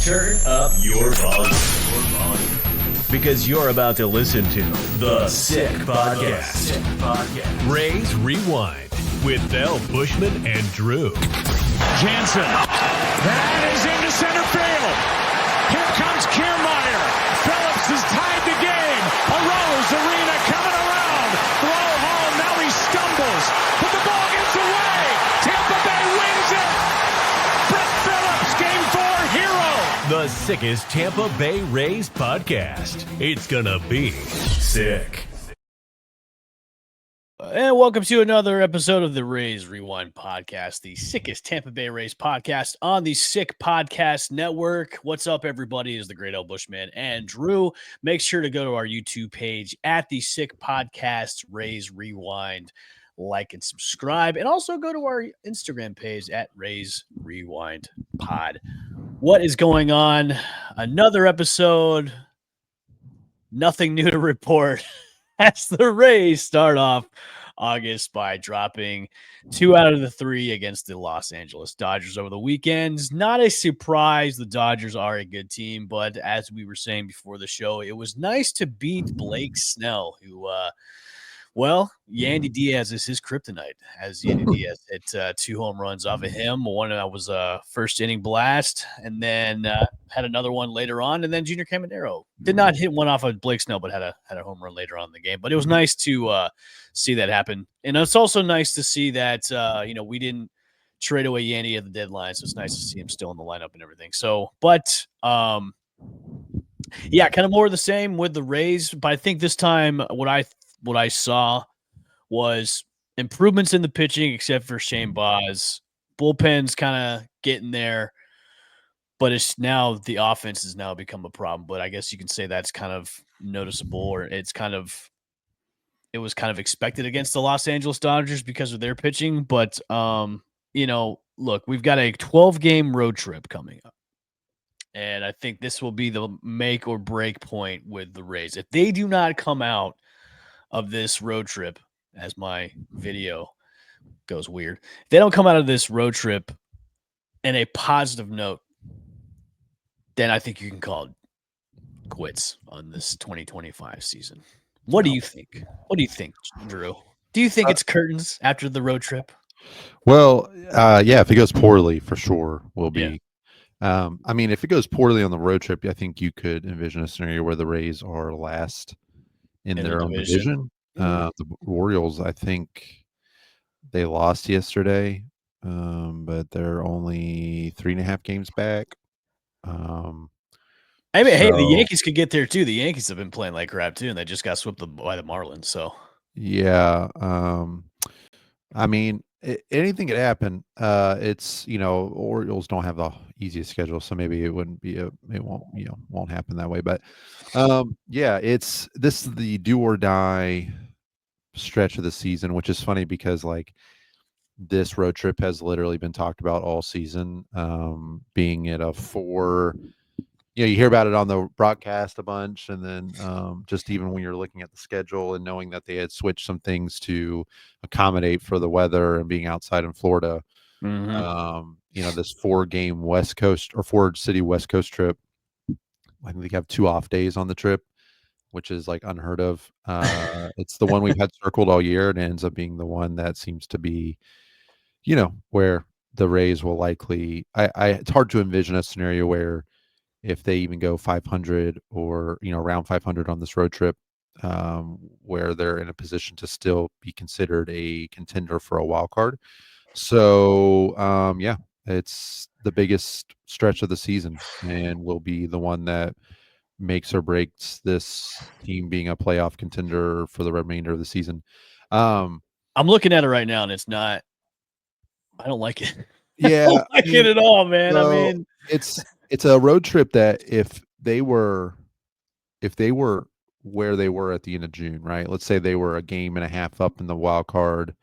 Turn up your volume. Because you're about to listen to The Sick Podcast. Rays Rewind with Bell, Bushman, and Drew. Jansen. That is into center field. Here comes Kiermaier. Phillips has tied the game. Arose Arena coming around. Throw home. Now he stumbles. But the ball gets away. Tampa Bay wins it. Brett Phillips, Game 4 hero. The sickest Tampa Bay Rays podcast. It's gonna be sick. And welcome to another episode of the Rays Rewind podcast, the sickest Tampa Bay Rays podcast on the Sick Podcast Network. What's up, everybody? Is the Great L Bushman and Drew. Make sure to go to our YouTube page at the Sick Podcast Rays Rewind. Like and subscribe, and also go to our Instagram page at Rays Rewind Pod. What is going on? Another episode. Nothing new to report as the Rays start off August by dropping 2 out of the 3 against the Los Angeles Dodgers over the weekend. Not a surprise. The Dodgers are a good team, but as we were saying before the show, it was nice to beat Blake Snell, who Yandy Diaz is his kryptonite, as Yandy Diaz hit 2 home runs off of him. One that was a first inning blast, and then had another one later on. And then Junior Caminero did not hit one off of Blake Snell, but had a home run later on in the game. But it was nice to see that happen. And it's also nice to see that, we didn't trade away Yandy at the deadline. So it's nice to see him still in the lineup and everything. So, but kind of more of the same with the Rays. But I think this time what I saw was improvements in the pitching, except for Shane Baz. Bullpen's kind of getting there, but it's now the offense has now become a problem. But I guess you can say that's kind of noticeable, or it was kind of expected against the Los Angeles Dodgers because of their pitching. But look, we've got a 12-game road trip coming up. And I think this will be the make or break point with the Rays. If they do not come out of this road trip, as my video goes weird, if they don't come out of this road trip in a positive note, then I think you can call it quits on this 2025 season. What do you think? What do you think, Drew? Do you think it's curtains after the road trip? Well, if it goes poorly, for sure will be. Yeah. If it goes poorly on the road trip, I think you could envision a scenario where the Rays are last in their own division. The Orioles, I think they lost yesterday, but they're only 3.5 games back. The Yankees could get there too. The Yankees have been playing like crap too, and they just got swept by the Marlins. So anything could happen. It's Orioles don't have the easiest schedule, so maybe it won't happen that way. But this is the do or die stretch of the season, which is funny because this road trip has literally been talked about all season, being at a 4. You hear about it on the broadcast a bunch, and then just even when you're looking at the schedule and knowing that they had switched some things to accommodate for the weather and being outside in Florida, this 4-game West Coast or 4-city West Coast trip. I think they have 2 off days on the trip, which is unheard of. It's the one we've had circled all year, and it ends up being the one that seems to be, where the Rays will likely. It's hard to envision a scenario where, if they even go 500 or around 500 on this road trip, where they're in a position to still be considered a contender for a wild card. So it's the biggest stretch of the season and will be the one that makes or breaks this team being a playoff contender for the remainder of the season. I'm looking at it right now, and it's not. I don't like it. Yeah, I don't like it at all, man. So it's a road trip that if they were where they were at the end of June, right? Let's say they were a game and a half up in the wild card,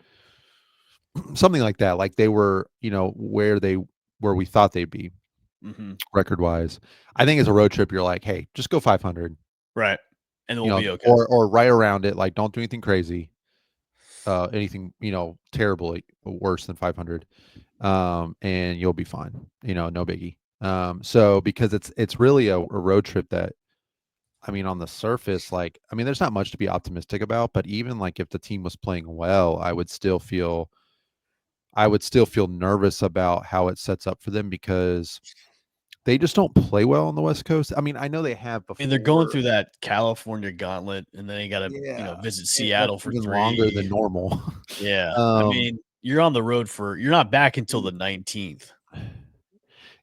something like that. Like they were, where we thought they'd be record wise. I think as a road trip, you're like, hey, just go 500, right? And we'll be okay. Or right around it. Like, don't do anything crazy. Anything, terribly worse than 500. And you'll be fine. No biggie. So because it's really a road trip that, I mean, on the surface, like, I mean, there's not much to be optimistic about, but even like if the team was playing well, I would still feel nervous about how it sets up for them because they just don't play well on the West Coast. I mean, I know they have I mean, they're going before. through that California gauntlet, and then you got to, Yeah, visit that's Seattle for even longer 3. than normal. Yeah. I um, mean, you're on the road you're not back until the 19th.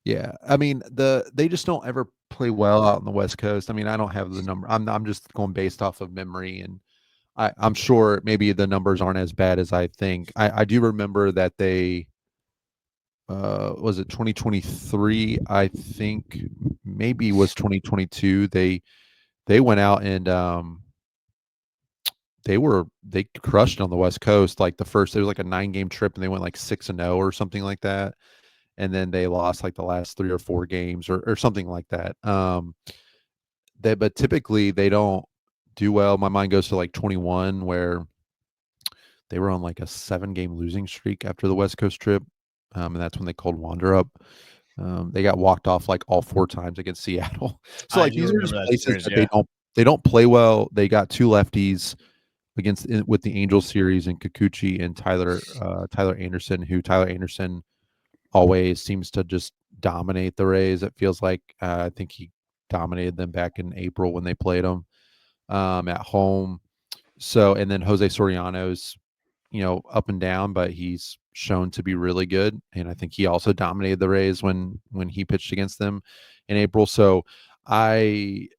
yeah, I mean, they just don't ever play well out on the West Coast. I mean, I don't have the number. I'm just going based off of memory, and I'm sure maybe the numbers aren't as bad as I think. I do remember that they was it 2023? I think maybe it was 2022. They went out and they crushed on the West Coast. Like the first, it was like a 9-game trip, and they went like 6-0 or something like that. And then they lost like the last 3 or 4 games or something like that. But typically they don't do well. My mind goes to like 21, where they were on like a 7-game losing streak after the West Coast trip. And that's when they called Wander up. They got walked off like all 4 times against Seattle. So I like do these are just remember that places series. that Yeah. they don't play well. They got 2 lefties with the Angels series, and Kikuchi and Tyler Anderson, who Tyler Anderson always seems to just dominate the Rays. It feels like I think he dominated them back in April when they played them at home. So, and then Jose Soriano's, up and down, but he's shown to be really good, and I think he also dominated the Rays when he pitched against them in April. So, I'm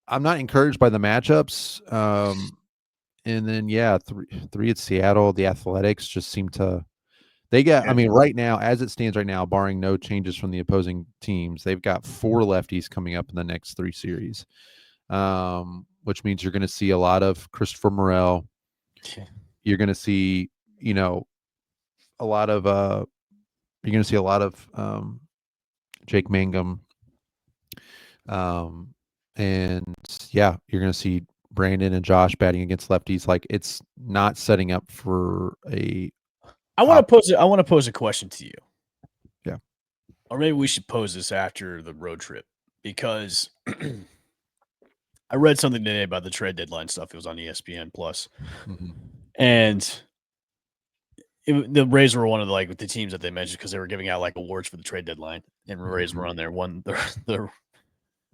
not encouraged by the matchups. And then yeah, three at Seattle. The Athletics just seem to I Yeah. mean, right now, as it stands right now, barring no changes from the opposing teams, they've got 4 lefties coming up in the next 3 series, which means you're going to see a lot of Christopher Morel. You're going to see, you know, a lot of Jake Mangum, and yeah, you're going to see Brandon and Josh batting against lefties. Like, it's not setting up for a I want top. to pose a question to you. Yeah. Or maybe we should pose this after the road trip, because I read something today about the trade deadline stuff. It was on ESPN Plus, Mhm. and the Rays were one of the teams that they mentioned because they were giving out like awards for the trade deadline, and the Rays were on there.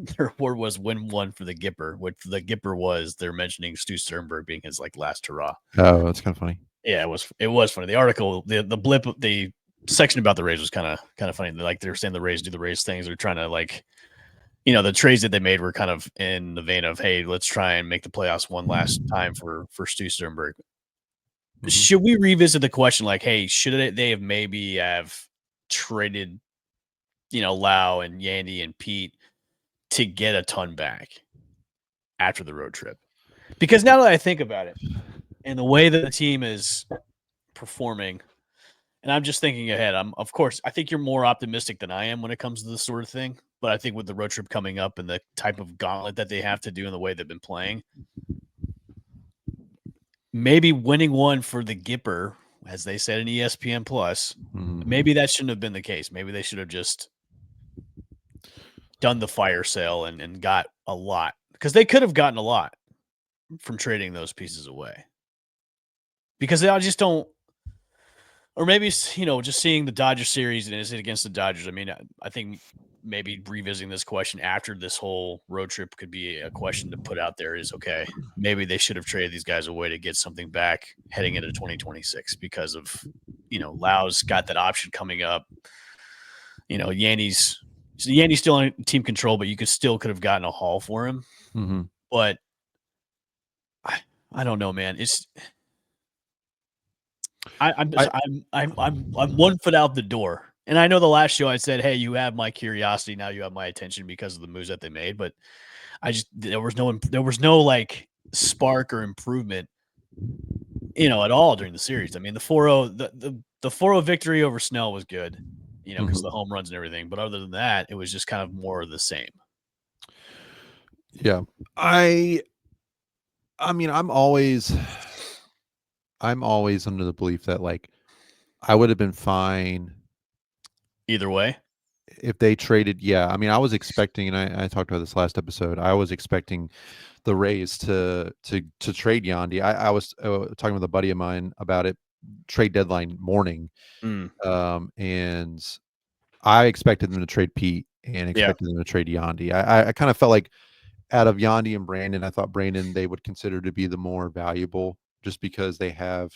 Their award was win one for the Gipper. What the Gipper was, they're mentioning Stu Sternberg being his like last hurrah. Oh, that's kind of funny. Yeah, it was funny. The article, the blip, the section about the Rays was kind of funny. They were saying the Rays do the Rays things. They're trying to the trades that they made were kind of in the vein of, hey, let's try and make the playoffs one last time for Stu Sternberg. Mhm. Should we revisit the question, like, hey, should they have maybe have traded, Lau and Yandy and Pete to get a ton back after the road trip? Because now that I think about it, and the way that the team is performing, and I'm just thinking ahead, of course, I think you're more optimistic than I am when it comes to this sort of thing. But I think with the road trip coming up and the type of gauntlet that they have to do and the way they've been playing, maybe winning one for the Gipper, as they said in ESPN Plus, Mhm. maybe that shouldn't have been the case. Maybe they should have just done the fire sale and got a lot, because they could have gotten a lot from trading those pieces away. Because I just don't, or maybe, just seeing the Dodger series and is it against the Dodgers? I mean, I think maybe revisiting this question after this whole road trip could be a question to put out there is, okay, maybe they should have traded these guys away to get something back heading into 2026 because of, Lau's got that option coming up. Yandy's still in team control, but you could have gotten a haul for him. Mhm. But I don't know, man. I'm 1 foot out the door. And I know the last show I said, "Hey, you have my curiosity, now you have my attention because of the moves that they made." But there was no like spark or improvement, at all during the series. I mean, the 4-0 the 4-0 victory over Snell was good, because of the home runs and everything. But other than that, it was just kind of more of the same. Yeah. I mean, I'm always under the belief that, like, I would have been fine Either way. if they traded, I mean, I was expecting, and I talked about this last episode. I was expecting the Rays to trade Yandy. I was talking with a buddy of mine about it trade deadline morning, Mm, and I expected them to trade Pete and yeah. expected them to trade Yandy. I kind of felt like out of Yandy and Brandon, I thought Brandon they would consider to be the more valuable, just because they have,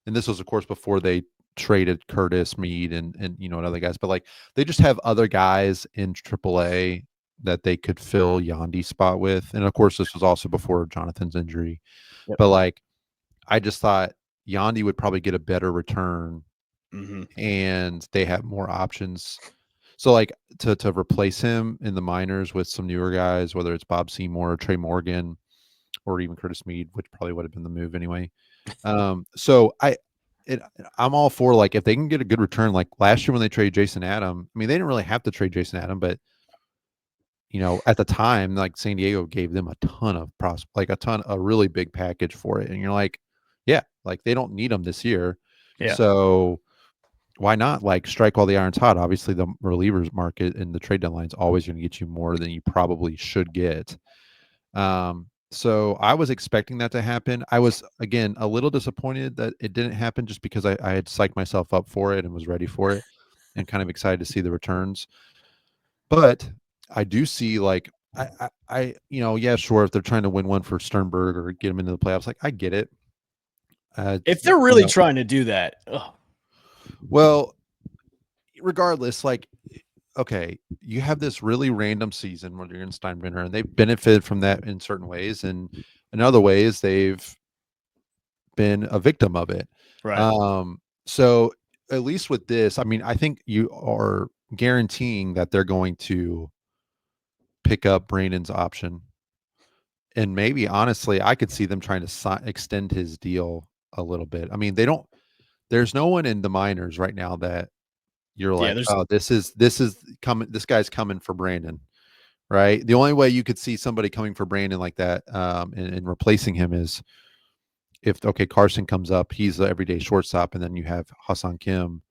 and this was of course before they traded Curtis Mead and and other guys, but like they just have other guys in AAA that they could fill Yandy's spot with, and of course this was also before Jonathan's injury. Yep. But like I just thought Yandy would probably get a better return, Mm-hmm. and they have more options. So like to replace him in the minors with some newer guys, whether it's Bob Seymour or Trey Morgan or even Curtis Mead, which probably would have been the move anyway. So I'm all for, like, if they can get a good return, like last year when they traded Jason Adam. I mean, they didn't really have to trade Jason Adam, but at the time, like San Diego gave them a ton of a really big package for it, and you're like, yeah, like they don't need them this year, Yeah. so why not like strike while the iron's hot? Obviously, the relievers market and the trade deadline is always going to get you more than you probably should get. So I was expecting that to happen. I was, again, a little disappointed that it didn't happen, just because I had psyched myself up for it and was ready for it and kind of excited to see the returns. But I do see, like, yeah, sure, if they're trying to win one for Sternberg or get him into the playoffs, like I get it. If they're really trying to do that, well, regardless, like, okay, you have this really random season when you're in Steinbrenner, and they've benefited from that in certain ways, and in other ways they've been a victim of it. right. So at least with this, I mean, I think you are guaranteeing that they're going to pick up Brandon's option, and maybe honestly, I could see them trying to extend his deal a little bit. I mean, they don't. There's no one in the minors right now that you're like, there's oh, this is coming. This guy's coming for Brandon, right? The only way you could see somebody coming for Brandon like that, and replacing him is if Carson comes up, he's the everyday shortstop, and then you have Hassan Kim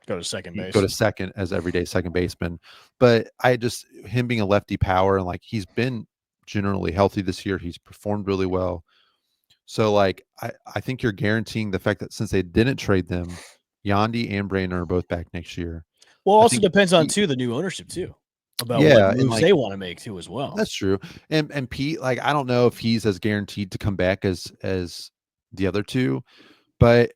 go to second base. go to second as everyday second baseman. But him being a lefty power, and like he's been generally healthy this year, he's performed really well. So like I think you're guaranteeing the fact that since they didn't trade them, Yandy and Brandon are both back next year. Well, I also think depends on Pete, the new ownership too, about what yeah, and moves like they want to make too as well. that's true. And Pete, like I don't know if he's as guaranteed to come back as the other two, but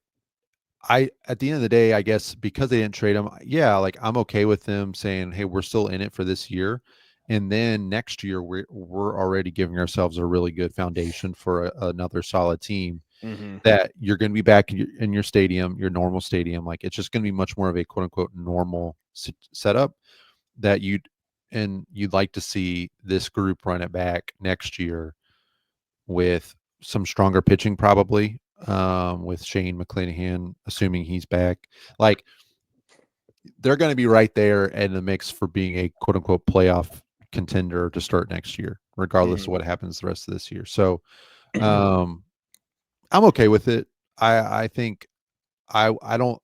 at the end of the day, I guess because they didn't trade him, yeah, like I'm okay with them saying, hey, we're still in it for this year. And then next year we're already giving ourselves a really good foundation for another solid team, Mm-hmm. that you're going to be back in your stadium, your normal stadium. Like it's just going to be much more of a quote unquote normal setup that you'd like to see this group run it back next year with some stronger pitching, probably, with Shane McClanahan, assuming he's back. Like they're going to be right there in the mix for being a quote unquote playoff contender to start next year, regardless of what happens the rest of this year. So I'm okay with it. I think I don't,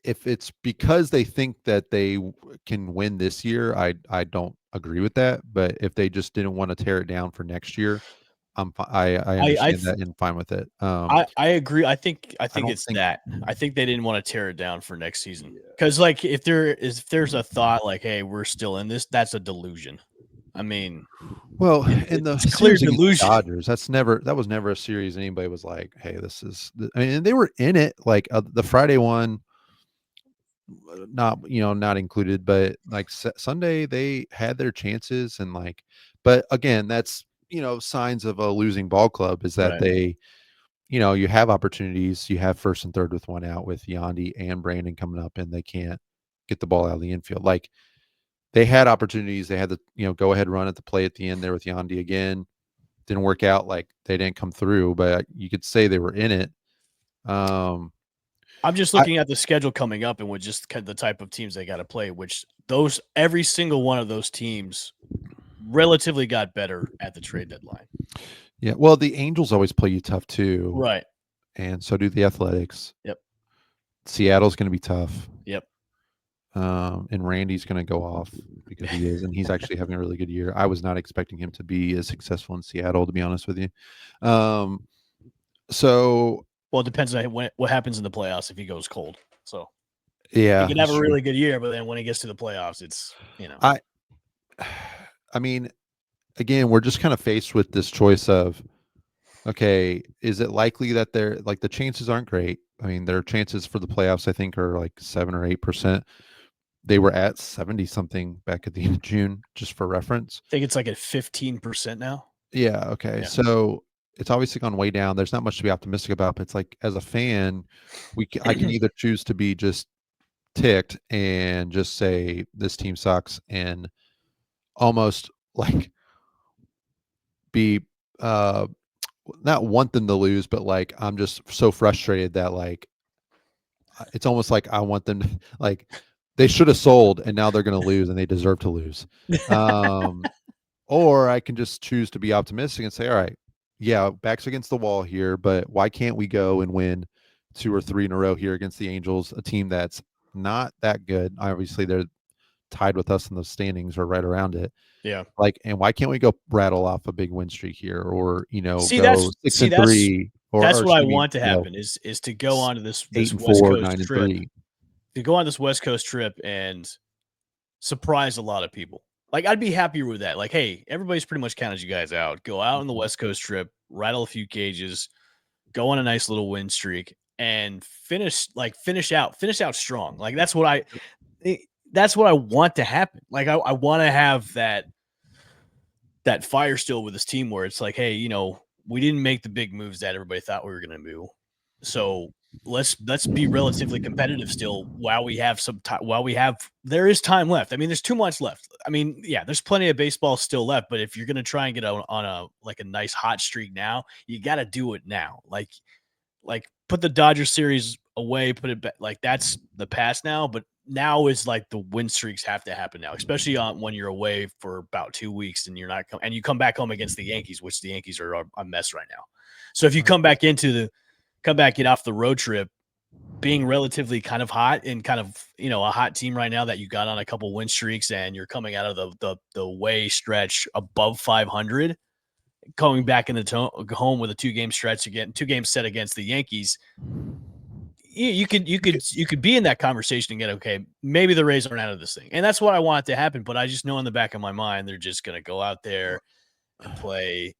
if it's because they think that they can win this year, I don't agree with that. But if they just didn't want to tear it down for next year, I understand that and fine with it. I agree. I think don't it's think- that. I think they didn't want to tear it down for next season. Because like if there's a thought like, hey, we're still in this, that's a delusion. I mean, well, in the it's clear series against the delusion. Dodgers, that was never a series anybody was like, hey, this is. I mean, they were in it. Like the Friday one, not included, but like Sunday they had their chances, and like, but again, that's signs of a losing ball club is that Right. they, you have opportunities, you have first and third with one out with Yandy and Brandon coming up, and they can't get the ball out of the infield. Like they had opportunities, they had the go ahead run at the play at the end there with Yandy again, didn't work out, like they didn't come through, but you could say they were in it. I'm just looking at the schedule coming up and with just the type of teams they got to play, which every single one of those teams relatively got better at the trade deadline. Yeah, well, the Angels always play you tough too, Right. and so do the Athletics. Yep. Seattle's going to be tough. Yep. And Randy's going to go off because he is, and he's actually having a really good year. I was not expecting him to be as successful in Seattle, to be honest with you. So Well, it depends on what happens in the playoffs if he goes cold. So yeah, he could have that's a true. really good year, but then when he gets to the playoffs, it's I mean, again, we're just kind of faced with this choice of, okay, is it likely that they're like the chances aren't great? I mean, their chances for the playoffs, I think, are like 7 or 8%. They were at 70 something back at the end of June, just for reference. I think it's like at 15% now. Yeah. Okay. Yeah. So it's obviously gone way down. There's not much to be optimistic about, but it's like, as a fan, I can either choose to be just ticked and just say this team sucks and almost like be not want them to lose, but like I'm just so frustrated that like it's almost like I want them to, like they should have sold and now they're going to lose and they deserve to lose. Or I can just choose to be optimistic and say, all right, yeah, backs against the wall here, but why can't we go and win 2 or 3 in a row here against the Angels, a team that's not that good. Obviously, they're tied with us in the standings or right around it. Yeah. Like, and why can't we go rattle off a big win streak here, or See, go 6-3, or that's what I excuse me, want to happen is to go on to this 8-4, West Coast 9-3. trip, to go on this West Coast trip and surprise a lot of people. Like, I'd be happier with that. Like, hey, everybody's pretty much counted you guys out. Go out on the West Coast trip, rattle a few cages, go on a nice little win streak, and finish out strong. Like, that's what I want to happen. Like, I want to have that fire still with this team where it's like, hey, we didn't make the big moves that everybody thought we were going to do. So let's be relatively competitive still while we have some time. There is time left. I mean, there's 2 months left. I mean, yeah, there's plenty of baseball still left, but if you're going to try and get on a nice hot streak now, you got to do it now. Like put the Dodgers series away, put it back. Like, that's the past now, but now is like the win streaks have to happen now, especially when you're away for about 2 weeks and and you come back home against the Yankees, which the Yankees are a mess right now. So if you get off the road trip being relatively kind of hot and kind of, a hot team right now that you got on a couple win streaks and you're coming out of the way stretch above 500, coming back into home with a 2-game stretch again, 2 games set against the Yankees, you could be in that conversation and get, okay, maybe the Rays aren't out of this thing. And that's what I want to happen. But I just know in the back of my mind, they're just going to go out there and play.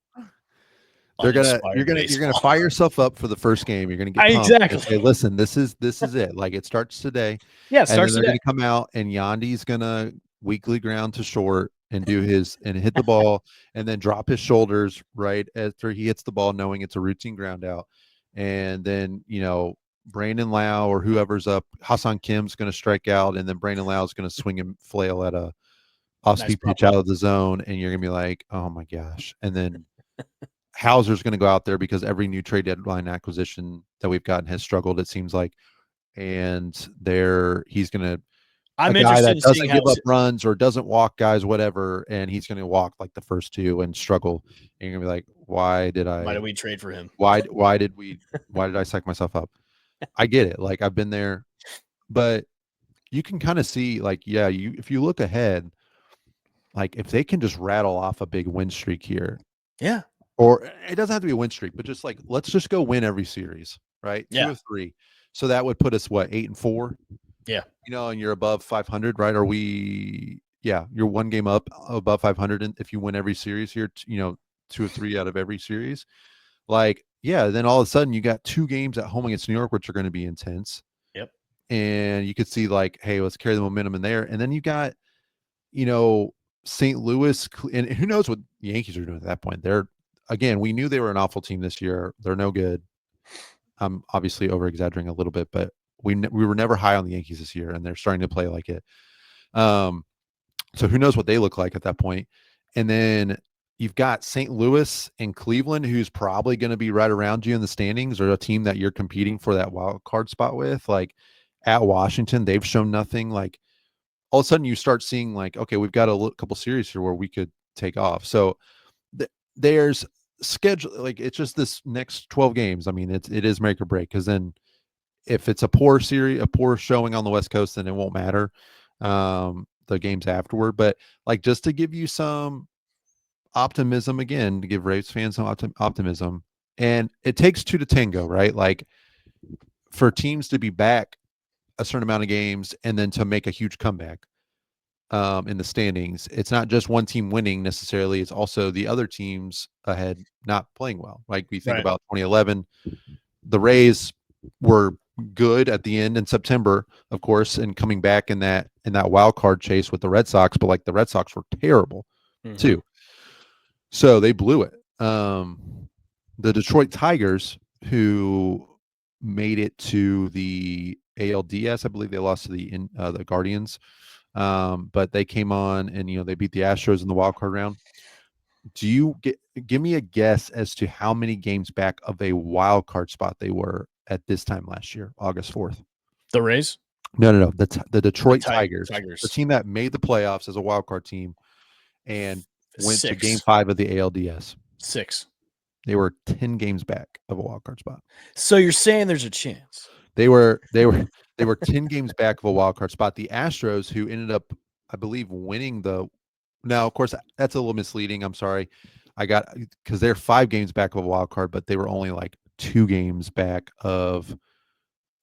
You're gonna fire yourself up for the first game. You're gonna get pumped. Exactly. And say, listen, this is it. Like, it starts today. Yeah, and then they're today. gonna come out and Yandy's gonna weakly ground to short and do his and hit the ball and then drop his shoulders right after he hits the ball, knowing it's a routine ground out. And then Brandon Lau or whoever's up, Hassan Kim's gonna strike out, and then Brandon Lau's gonna swing and flail at a off-speed pitch out of the zone, and you're gonna be like, oh my gosh. And then Hauser's going to go out there because every new trade deadline acquisition that we've gotten has struggled, it seems like. And he's going to, I'm a guy interested that in doesn't seeing give up runs or doesn't walk guys, whatever, and he's going to walk like the first 2 and struggle. And you're going to be like, why did we trade for him? Why did I psych myself up? I get it. Like, I've been there, but you can kind of see, like, yeah, if you look ahead, like, if they can just rattle off a big win streak here. Yeah. Or it doesn't have to be a win streak, but just like, let's just go win every series, right? Yeah. 2 or 3. So that would put us 8-4. Yeah. And you're above 500, right? You're 1 game up above 500. And if you win every series here, 2 or 3 out of every series, like, yeah, then all of a sudden you got 2 games at home against New York, which are going to be intense. Yep. And you could see, like, hey, let's carry the momentum in there. And then you got, St. Louis, and who knows what the Yankees are doing at that point. Again, we knew they were an awful team this year. They're no good. I'm obviously over-exaggerating a little bit, but we were never high on the Yankees this year, and they're starting to play like it. So who knows what they look like at that point. And then you've got St. Louis and Cleveland, who's probably going to be right around you in the standings, or a team that you're competing for that wild card spot with. Like, at Washington, they've shown nothing. Like, all of a sudden you start seeing, like, okay, we've got a couple series here where we could take off. So there's schedule, like, it's just this next 12 games. I mean, it is make or break, because then if it's a poor showing on the West Coast, then it won't matter. the games afterward. But like just to give you some optimism again, to give Rays fans some optimism, and it takes two to tango, right? Like for teams to be back a certain amount of games and then to make a huge comeback in the standings. It's not just one team winning necessarily. It's also the other teams ahead not playing well. Like we think Right. about 2011, the Rays were good at the end in September, of course, and coming back in that wild card chase with the Red Sox, but like the Red Sox were terrible too. So they blew it. The Detroit Tigers, who made it to the ALDS, I believe they lost to the Guardians, but they came on and they beat the Astros in the wild card round. Do you give me a guess as to how many games back of a wild card spot they were at this time last year, August 4th? The Rays? No. The Detroit Tigers, Tigers, the team that made the playoffs as a wild card team and went to Game 6. 5 of the ALDS. 6. They were 10 games back of a wild card spot. So you're saying there's a chance? They were 10 games back of a wild card spot. The Astros, who ended up, I believe, winning the. Now, of course, that's a little misleading. I'm sorry. Because they're 5 games back of a wild card, but they were only like 2 games back of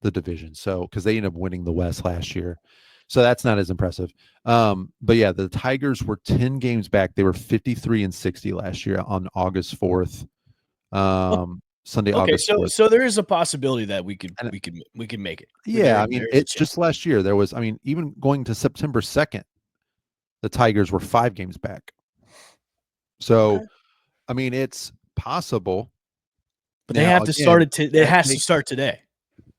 the division. So, because they ended up winning the West last year. So that's not as impressive. But yeah, the Tigers were 10 games back. They were 53-60 last year on August 4th. Sunday, okay, August 4th. So there is a possibility that we could make it. Yeah, I mean, it's just last year. There was, I mean, even going to September 2nd, the Tigers were 5 games back. So, okay. I mean, it's possible. But now, they have to start it. It has to start today.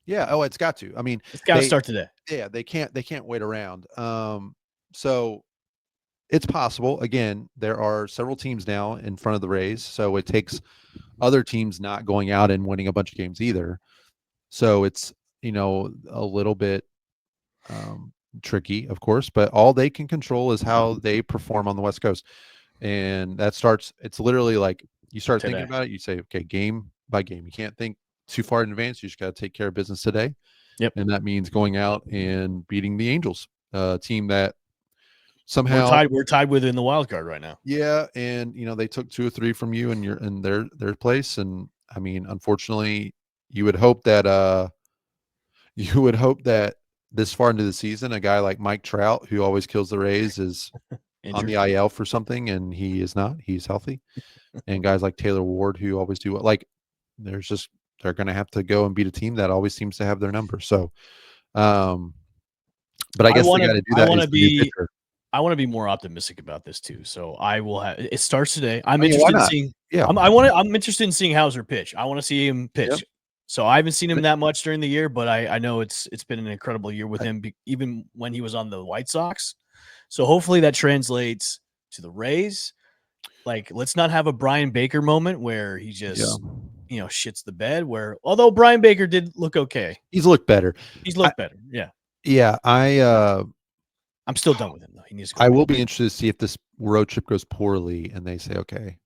Yeah. Oh, it's got to. I mean, it's got to start today. Yeah, they can't wait around. So it's possible. Again, there are several teams now in front of the Rays, so it takes other teams not going out and winning a bunch of games either. So it's a little bit tricky, of course, but all they can control is how they perform on the West Coast. And that starts, it's literally like you start thinking about it, you say, okay, game by game. You can't think too far in advance. You just got to take care of business today. Yep. And that means going out and beating the Angels, a team that somehow we're tied with in the wild card right now. Yeah. And they took 2 or 3 from you and you're in their place. And I mean, unfortunately, you would hope that this far into the season, a guy like Mike Trout, who always kills the Rays, is on the IL for something, and he is not. He's healthy. And guys like Taylor Ward, who always do they're going to have to go and beat a team that always seems to have their number. So, but I guess they got to do that. I want to be more optimistic about this too. So I will have. It starts today. I'm interested in seeing. Yeah, I'm interested in seeing Hauser pitch. I want to see him pitch. Yep. So I haven't seen him that much during the year, but I know it's been an incredible year with him, even when he was on the White Sox. So hopefully that translates to the Rays. Like, let's not have a Brian Baker moment where he just shits the bed. Where although Brian Baker did look okay, he's looked better. Better. Yeah. Yeah. I'm still done with him though. He needs to go. I will be interested to see if this road trip goes poorly and they say, okay,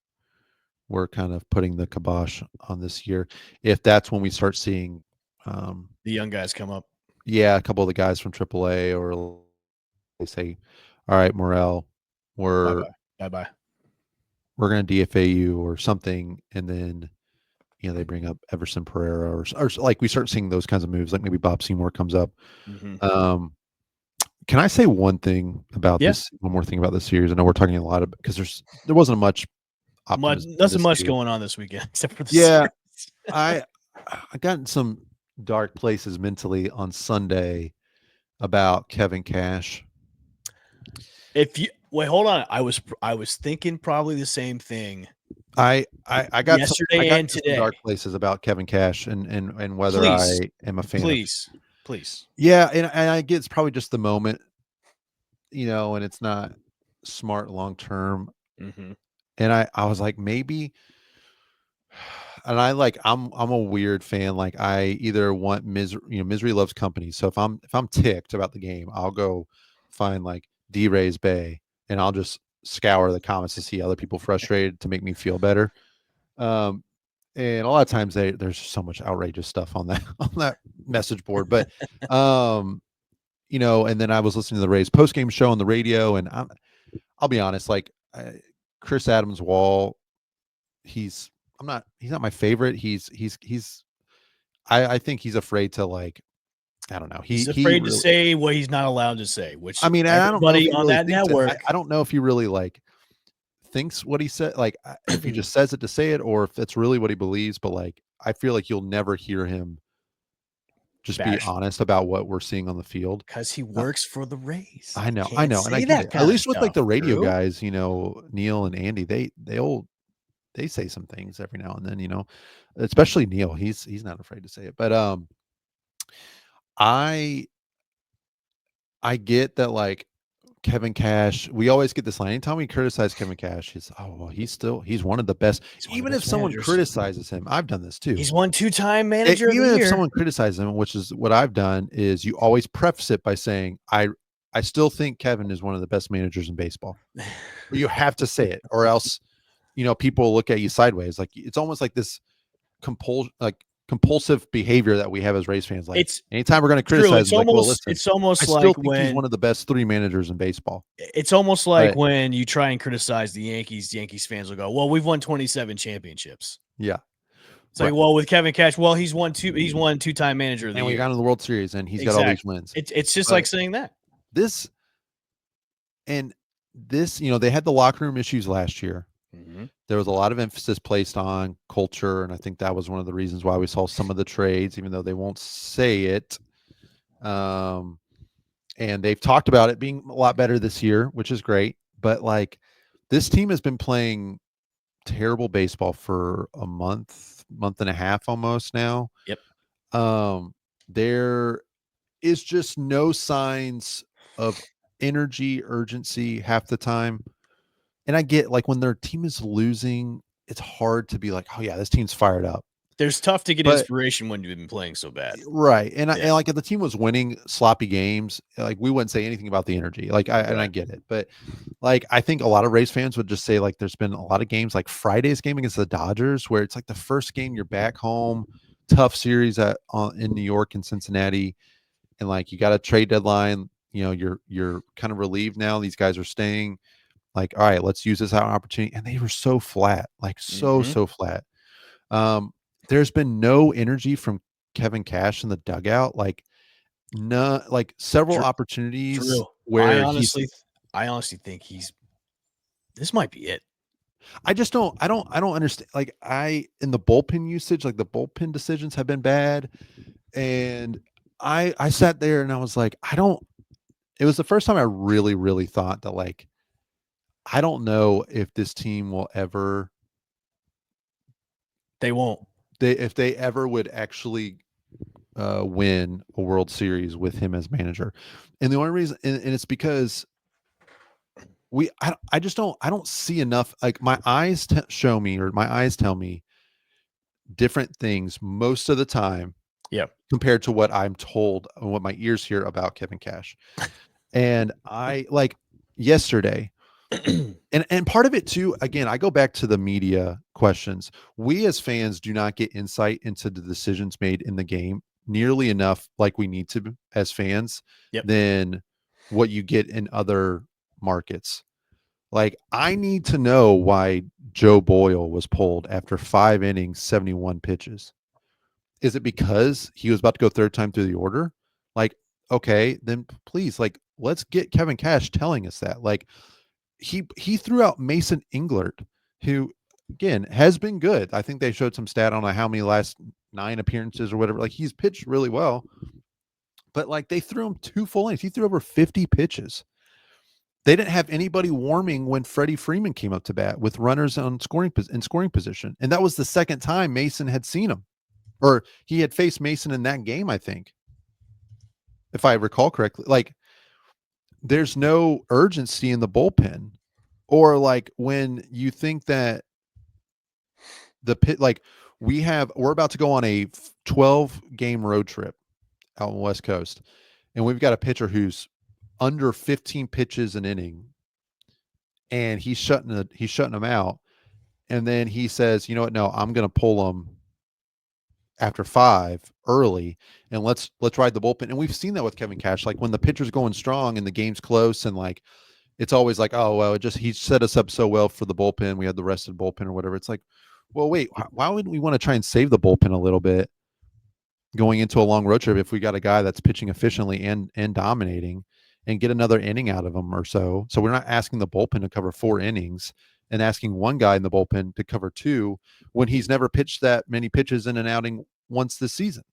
we're kind of putting the kibosh on this year. If that's when we start seeing the young guys come up. Yeah, a couple of the guys from AAA, or they say, all right, Morel, we're bye. We're going to DFA you or something. And then, they bring up Everson Pereira or like we start seeing those kinds of moves, like maybe Bob Seymour comes up. Mm-hmm. Can I say one thing about this? One more thing about this series. I know we're talking a lot about because there wasn't much nothing much going on this weekend except for the series. I got in some dark places mentally on Sunday about Kevin Cash. Hold on, I was thinking probably the same thing. I got yesterday and today dark places about Kevin Cash and whether I am a fan. Please. Yeah, and I get it's probably just the moment, and it's not smart long term. Mm-hmm. And I was like, maybe, and I'm a weird fan. Like I either want misery loves company. So if I'm ticked about the game, I'll go find like D-Rays Bay and I'll just scour the comments to see other people frustrated to make me feel better. And a lot of times there's so much outrageous stuff on that message board. But and then I was listening to the Rays post-game show on the radio, and I'll be honest, like Chris Adams Wall, he's not my favorite. I think he's afraid to, like, I don't know. He's He afraid to really, say what he's not allowed to say, which I mean, I don't know if everybody he on really that thinks it. network. I don't know if he really, like, thinks what he said, like, if he just says it to say it, or if it's really what he believes. But, like, I feel like you'll never hear him just be Bash. honest about what we're seeing on the field. Because he works for the Rays. I know, Can't and I say get that it. At kind of least with, like, stuff, the radio Drew. guys, Neil and Andy, they say some things every now and then, especially Neil. He's not afraid to say it. But I get that, like, Kevin Cash, we always get this line. Anytime we criticize Kevin Cash, he's one of the best. He's one of the Even if best someone managers. criticizes him, I've done this too. He's won 2-time manager of Even the if year. someone criticizes him, which is what I've done, is you always preface it by saying, I still think Kevin is one of the best managers in baseball. But you have to say it, or else, people look at you sideways. Like, it's almost like this compulsive behavior that we have as Rays fans. Like, It's anytime we're going to Drew, criticize, it's like, well, almost listen, it's almost I still like think he's when one of the best 3 managers in baseball. it's almost like But- when you try and criticize the Yankees fans will go, well, we've won 27 championships. Yeah. It's like, well, with Kevin Cash, well, he's won 2-time manager of the And we year. got into the World Series, and he's got all these wins. It's just But like saying that. This, they had the locker room issues last year. Mm-hmm. There was a lot of emphasis placed on culture, and I think that was one of the reasons why we saw some of the trades, even though they won't say it. And they've talked about it being a lot better this year, which is great. But, like, this team has been playing terrible baseball for a month and a half almost now. Yep. There is just no signs of energy, urgency half the time. And I get, like, when their team is losing, it's hard to be like, oh yeah, this team's fired up. There's tough to get inspiration when you've been playing so bad. Right. And like, if the team was winning sloppy games, like, we wouldn't say anything about the energy. Like, and I get it. But, like, I think a lot of Rays fans would just say, like, there's been a lot of games, like Friday's game against the Dodgers, where it's like the first game you're back home, tough series in New York and Cincinnati. And, like, you got a trade deadline, you're kind of relieved now. These guys are staying. Like, all right, let's use this opportunity. And they were so flat, like, so flat. There's been no energy from Kevin Cash in the dugout. Like, no, like, several opportunities where I honestly think this might be it. I don't understand. Like, in the bullpen usage, like, the bullpen decisions have been bad. And I sat there and I was like, it was the first time I really, really thought that, like, I don't know if this team will ever. They won't. If they ever would actually win a World Series with him as manager. And the only reason, and it's because I don't see enough. Like, my eyes tell me different things most of the time. Yeah. Compared to what I'm told and what my ears hear about Kevin Cash. And I, like, yesterday, and part of it too, again, I go back to the media questions. We as fans do not get insight into the decisions made in the game nearly enough, like we need to as fans, than what you get in other markets. Like, I need to know why Joe Boyle was pulled after 5 innings, 71 pitches. Is it because he was about to go third time through the order? Like, okay, then please, like, let's get Kevin Cash telling us that. Like, he threw out Mason Englert, who, again, has been good. I think they showed some stat on how many last 9 appearances or whatever. Like, he's pitched really well. But, like, they threw him 2 full innings. He threw over 50 pitches. They didn't have anybody warming when Freddie Freeman came up to bat with runners in scoring position. And that was the second time Mason had seen him. Or he had faced Mason in that game, I think, if I recall correctly. Like, there's no urgency in the bullpen. Or, like, when you think that we're about to go on a 12-game road trip out on the West Coast, and we've got a pitcher who's under 15 pitches an inning, and he's shutting them out, and then he says, you know what, no, I'm going to pull him after 5 early, and let's ride the bullpen. And we've seen that with Kevin Cash. Like when the pitcher's going strong and the game's close, and like it's always like, oh well, he set us up so well for the bullpen. We had the rested bullpen or whatever. It's like, well, wait, why would we want to try and save the bullpen a little bit going into a long road trip if we got a guy that's pitching efficiently and dominating, and get another inning out of him or so? So we're not asking the bullpen to cover 4 innings and asking one guy in the bullpen to cover 2 when he's never pitched that many pitches in an outing once this season.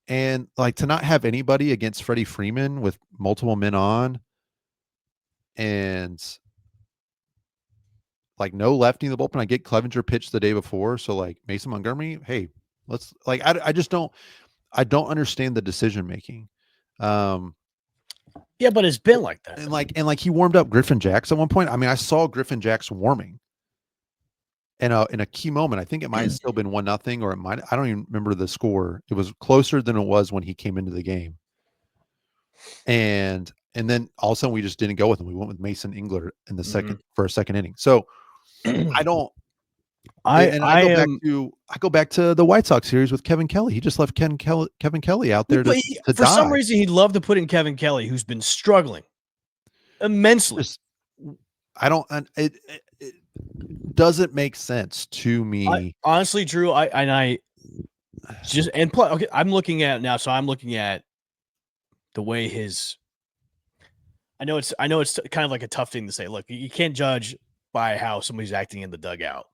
And like to not have anybody against Freddie Freeman with multiple men on, and like no lefty in the bullpen. I get Clevenger pitched the day before, so like Mason Montgomery, hey, let's like I just don't understand the decision making. Yeah, but it's been like that. And like he warmed up Griffin Jacks at one point. I mean, I saw Griffin Jacks warming in a key moment. I think it might have still been 1-0, or it might, I don't even remember the score. It was closer than it was when he came into the game. And then all of a sudden we just didn't go with him. We went with Mason Engler in the second for a second inning. So I go back to the White Sox series with Kevin Kelly. He just left Kevin Kelly out there to for die. some reason he'd love to put in Kevin Kelly, who's been struggling immensely. It doesn't make sense to me. Honestly, Drew, I'm looking at it now. So I'm looking at the way I know it's kind of like a tough thing to say. Look, you can't judge by how somebody's acting in the dugout,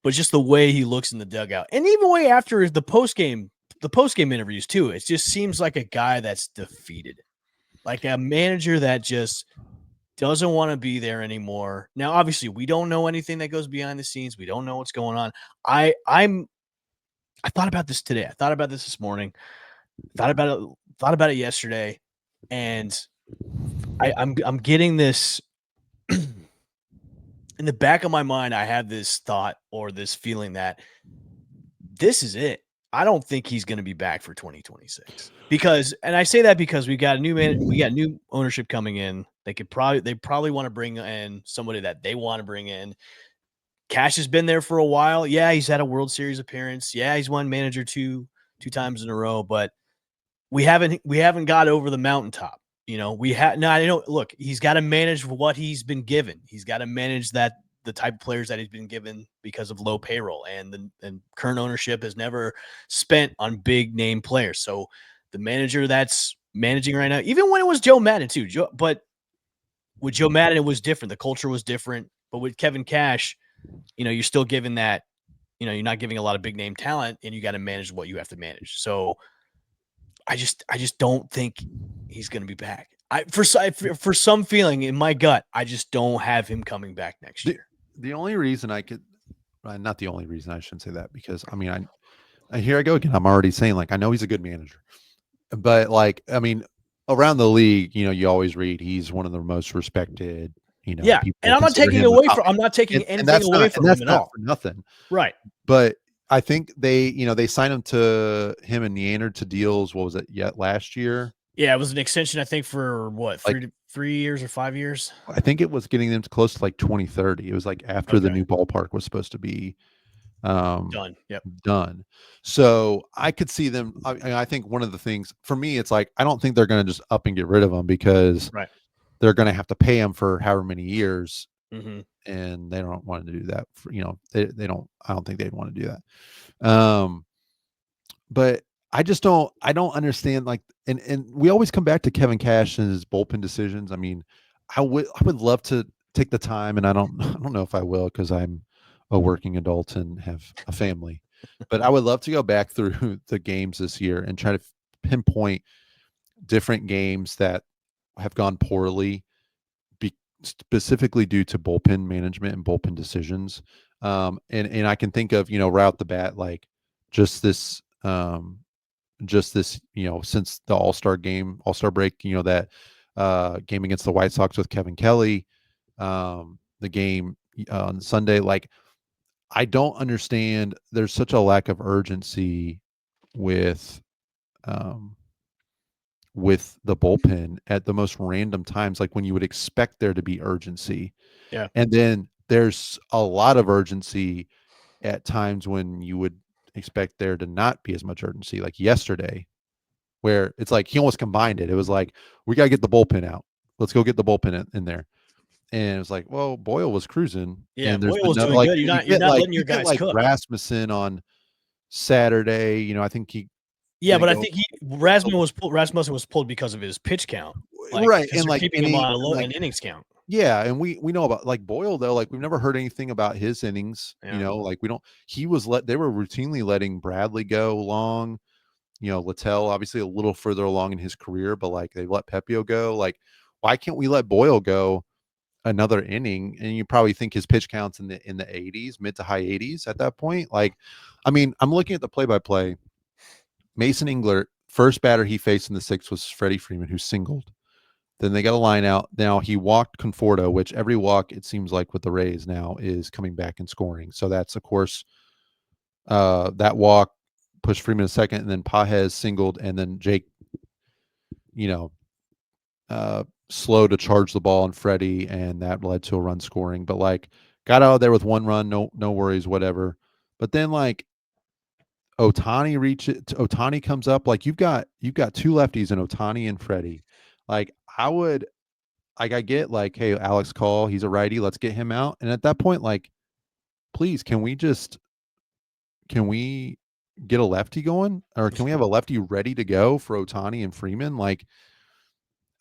but just the way he looks in the dugout, and even way after the post game interviews too. It just seems like a guy that's defeated, like a manager that just doesn't want to be there anymore. Now, obviously, we don't know anything that goes behind the scenes. We don't know what's going on. I thought about this today. I thought about this morning. Thought about it yesterday, and I'm getting this in the back of my mind. I have this thought or this feeling that this is it. I don't think he's going to be back for 2026 and I say that because we got new ownership coming in. They probably want to bring in somebody that they want to bring in. Cash has been there for a while. Yeah, he's had a World Series appearance. Yeah, he's won manager two times in a row, but we haven't got over the mountaintop. You know, look, he's got to manage what he's been given. He's got to manage the type of players that he's been given because of low payroll, and current ownership has never spent on big name players. So the manager that's managing right now, even when it was Joe Madden too, but with Joe Madden, it was different. The culture was different, but with Kevin Cash, you're still giving that, you're not giving a lot of big name talent, and you got to manage what you have to manage. So I just don't think he's going to be back. For some feeling in my gut, I just don't have him coming back next year. The only reason not the only reason, I shouldn't say that, because I mean, here I go again. I'm already saying, like, I know he's a good manager, but like, I mean, around the league, you always read he's one of the most respected, yeah. And I'm not taking anything away from him at all. For nothing. Right. But I think they signed him and Neander to deals. What was it? Last year? Yeah, it was an extension, I think, for what, 3 years or 5 years. I think it was getting them to close to like 2030. It was like after the new ballpark was supposed to be done. Yep. Done. So I could see them. I think one of the things for me, it's like, I don't think they're going to just up and get rid of him, because they're going to have to pay him for however many years. Mm-hmm. And they don't want to do that for, they don't, I don't think they'd want to do that. But I don't understand, like, and we always come back to Kevin Cash and his bullpen decisions. I mean, I would love to take the time, and I don't know if I will, because I'm a working adult and have a family, but I would love to go back through the games this year and try to pinpoint different games that have gone poorly, specifically due to bullpen management and bullpen decisions. And I can think of, right out the bat, like just this, since the All-Star break, that game against the White Sox with Kevin Kelly, the game on Sunday, like, I don't understand. There's such a lack of urgency with the bullpen at the most random times, like when you would expect there to be urgency. Yeah. And then there's a lot of urgency at times when you would expect there to not be as much urgency. Like yesterday, where it's like he almost combined it. It was like, we got to get the bullpen out. Let's go get the bullpen in there. And it was like, well, Boyle was cruising. Yeah, And there's Boyle been was no, doing like, good. you You're get not like, letting your guys like cook. Rasmussen on Saturday. You know, I think he. Yeah, but I think Rasmussen was pulled because of his pitch count. Like, Right. because And they're like, keeping him on an innings count. yeah, and we know about like Boyle though. Like we've never heard anything about his innings. Yeah. You know, like we don't. They were routinely letting Bradley go long. You know, Littell obviously a little further along in his career, but like they let Pepio go. Like, why can't we let Boyle go another inning? And you probably think his pitch counts in the 80s, mid to high 80s at that point. Like, I mean, I'm looking at the play-by-play. Mason Engler, first batter he faced in the sixth was Freddie Freeman, who singled. Then they got a line out. Now he walked Conforto, which every walk, it seems like with the Rays now, is coming back and scoring. So that's, of course, that walk pushed Freeman a second, and then Pajes singled, and then Jake, you know, slow to charge the ball on Freddie, and that led to a run scoring. But like got out of there with one run, no worries, whatever. But then like Otani comes up. Like you've got two lefties in Otani and Freddie. Like I get like, hey, Alex Call, he's a righty, let's get him out. And at that point, like, please, can we get a lefty going, or can we have a lefty ready to go for Otani and Freeman? Like,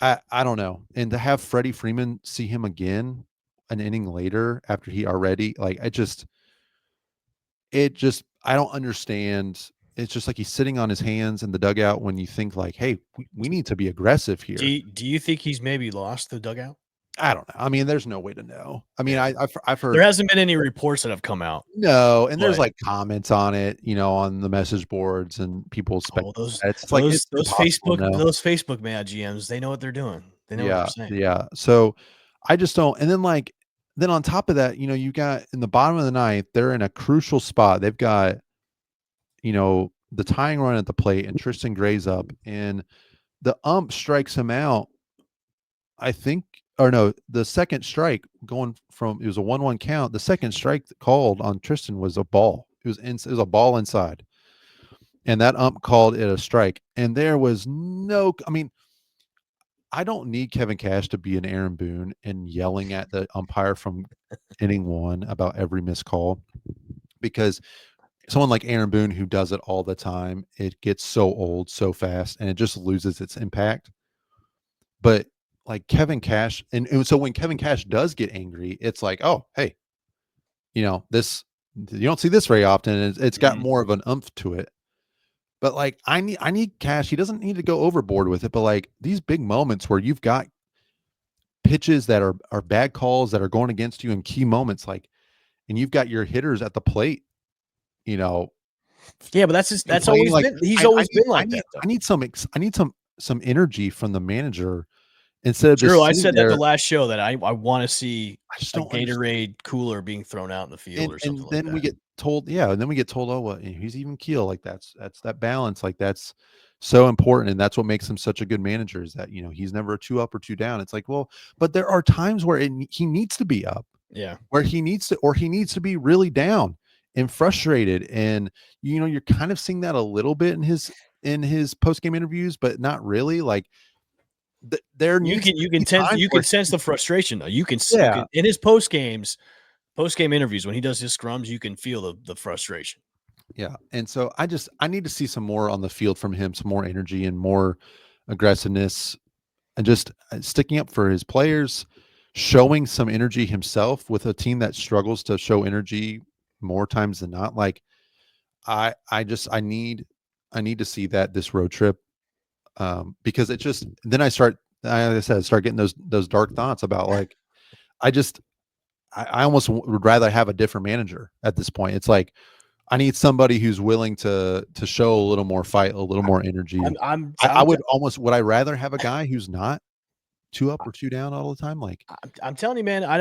I don't know. And to have Freddie Freeman see him again an inning later after he already, like, I don't understand. It's just like he's sitting on his hands in the dugout when you think like, hey, we need to be aggressive here. Do you think he's maybe lost the dugout? I don't know. I mean, there's no way to know. I mean, Yeah. I've heard there hasn't been any reports that have come out. No, and there's like comments on it, you know, on the message boards, and people those Facebook mad GMs, they know what they're doing. They know what they're saying. Yeah. So I just don't. And then on top of that, you know, you got in the bottom of the ninth, they're in a crucial spot. They've got, you know, the tying run at the plate, and Tristan Gray's up, and the ump strikes him out. I think, or no, the second strike going from, it was a 1-1 count. The second strike called on Tristan was a ball. It was a ball inside, and that ump called it a strike. And there was no, I mean, I don't need Kevin Cash to be an Aaron Boone and yelling at the umpire from inning one about every missed call, because someone like Aaron Boone, who does it all the time, it gets so old so fast, and it just loses its impact. But like Kevin Cash, and so when Kevin Cash does get angry, it's like, oh, hey, you know, you don't see this very often. It's got more of an oomph to it. But like, I need Cash. He doesn't need to go overboard with it. But like these big moments where you've got pitches that are bad calls that are going against you in key moments, like, and you've got your hitters at the plate, you know. Yeah, but that's always like, been. He's always been like that. I need some energy from the manager. Instead of True, I said that the last show that I want to see a Gatorade cooler being thrown out in the field or something like that. And then we get told, oh, well, he's even keel. Like that's that balance. Like that's so important, and that's what makes him such a good manager. Is that, you know, he's never a 2 up or 2 down. It's like, well, but there are times where he needs to be up. Yeah, where he needs to be really down and frustrated, and you know, you're kind of seeing that a little bit in his post game interviews, but not really. Like, you can sense the frustration though. You can in his post game interviews when he does his scrums, you can feel the frustration. Yeah, and so I need to see some more on the field from him, some more energy and more aggressiveness, and just sticking up for his players, showing some energy himself with a team that struggles to show energy more times than not. Like I need to see that this road trip. Because it just, then I start getting those dark thoughts about like, I almost would rather have a different manager at this point. It's like, I need somebody who's willing to show a little more fight, a little more energy. Would I rather have a guy who's not 2 up or 2 down all the time? Like, I'm telling you, man, I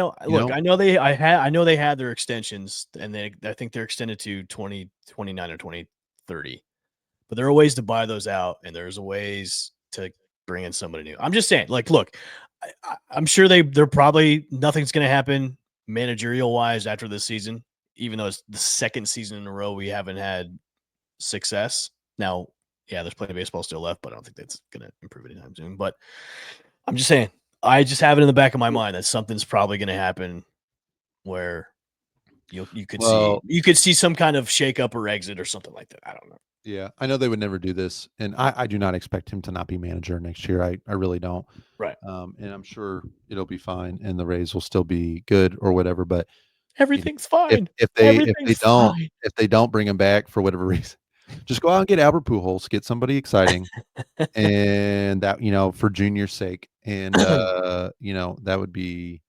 know they had their extensions, and I think they're extended to 2029 or 2030. But there are ways to buy those out, and there's ways to bring in somebody new. I'm just saying, like, look, I'm sure they're probably nothing's going to happen managerial wise after this season, even though it's the second season in a row we haven't had success. Now, yeah, there's plenty of baseball still left, but I don't think that's going to improve anytime soon. But I'm just saying, I just have it in the back of my mind that something's probably going to happen where you could see some kind of shakeup or exit or something like that. I don't know. Yeah, I know they would never do this, and I do not expect him to not be manager next year. I really don't. Right. And I'm sure it'll be fine, and the Rays will still be good or whatever. But everything's fine. If they don't bring him back for whatever reason, just go out and get Albert Pujols, get somebody exciting, and that for Junior's sake, and that would be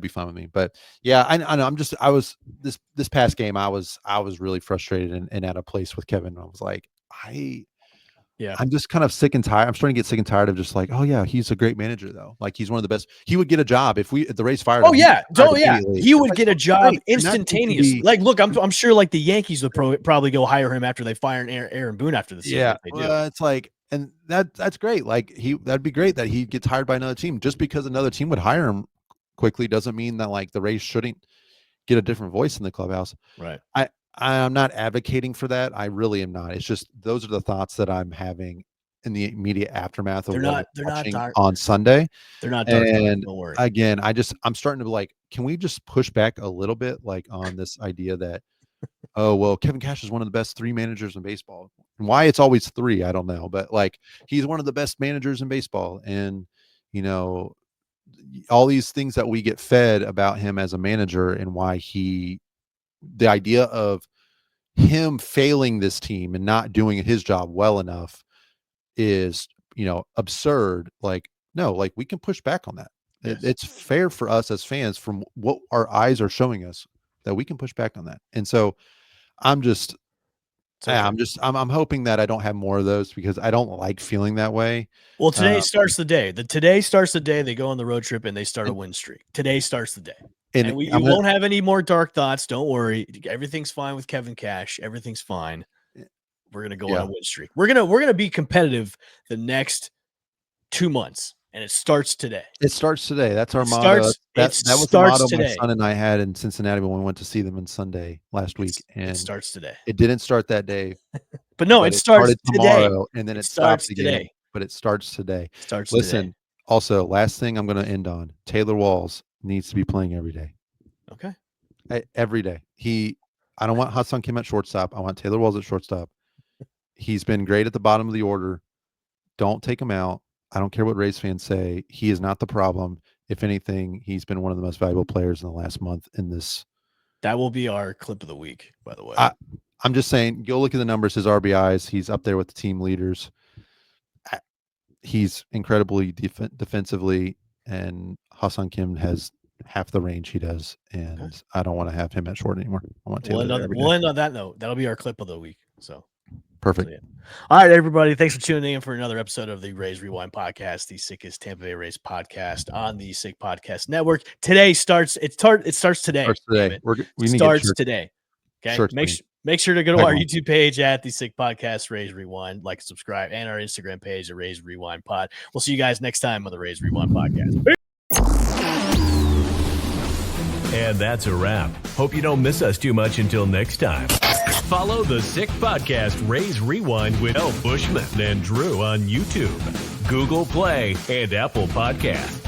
fine with me. But yeah, I know. I was this past game. I was really frustrated and at a place with Kevin. I was like, I'm just kind of sick and tired. I'm starting to get sick and tired of just like, oh yeah, he's a great manager though. Like he's one of the best. He would get a job if the Rays fired him. He would get a job instantaneously. Like, look, I'm sure like the Yankees would probably go hire him after they fire Aaron Boone after the season. Yeah, it's like, and that's great. Like that'd be great that he gets hired by another team. Just because another team would hire him quickly doesn't mean that like the Rays shouldn't get a different voice in the clubhouse. Right. I'm not advocating for that. I really am not. It's just those are the thoughts that I'm having in the immediate aftermath of they're not dark on Sunday. They're not dark. And don't worry. Again, I'm starting to be like, can we just push back a little bit, like on this idea that, oh well, Kevin Cash is one of the best 3 managers in baseball. And why it's always 3, I don't know, but like he's one of the best managers in baseball, and all these things that we get fed about him as a manager and why the idea of him failing this team and not doing his job well enough is, absurd. Like, no, like we can push back on that. Yes. It's fair for us as fans from what our eyes are showing us that we can push back on that. And so I'm hoping that I don't have more of those because I don't like feeling that way. Well, today starts the day. Today starts the day they go on the road trip and they start a win streak. Today starts the day. And you won't have any more dark thoughts. Don't worry. Everything's fine with Kevin Cash. Everything's fine. We're gonna go on a win streak. We're gonna be competitive the next 2 months, and it starts today. It starts today. That's our motto. That was the motto my son and I had in Cincinnati when we went to see them on Sunday last week. And it starts today. It didn't start that day, but no, it starts tomorrow, and then it stops today. Again, but it starts today. Listen. Today. Also, last thing I'm going to end on: Taylor Walls needs to be playing every day. Okay. Every day. I don't want Ha-Seong Kim at shortstop. I want Taylor Walls at shortstop. He's been great at the bottom of the order. Don't take him out. I don't care what Rays fans say. He is not the problem. If anything, he's been one of the most valuable players in the last month in this. That will be our clip of the week, by the way. I'm just saying, go look at the numbers, his RBIs. He's up there with the team leaders. He's incredibly defensively, and Ha-Seong Kim has half the range he does, and I don't want to have him at short anymore. I want Taylor. We'll end on that note. That'll be our clip of the week. So perfect. So, yeah. All right, everybody. Thanks for tuning in for another episode of the Rays Rewind podcast, the sickest Tampa Bay Rays podcast on the Sick Podcast Network. Today starts. It starts today. Starts today. We starts today. Okay. Make sure to go to our YouTube page at the Sick Podcast Rays Rewind, like, subscribe, and our Instagram page at Rays Rewind Pod. We'll see you guys next time on the Rays Rewind podcast. And that's a wrap. Hope you don't miss us too much until next time. Follow the Sick Podcast Rays Rewind with El Bushman and Drew on YouTube, Google Play, and Apple Podcasts.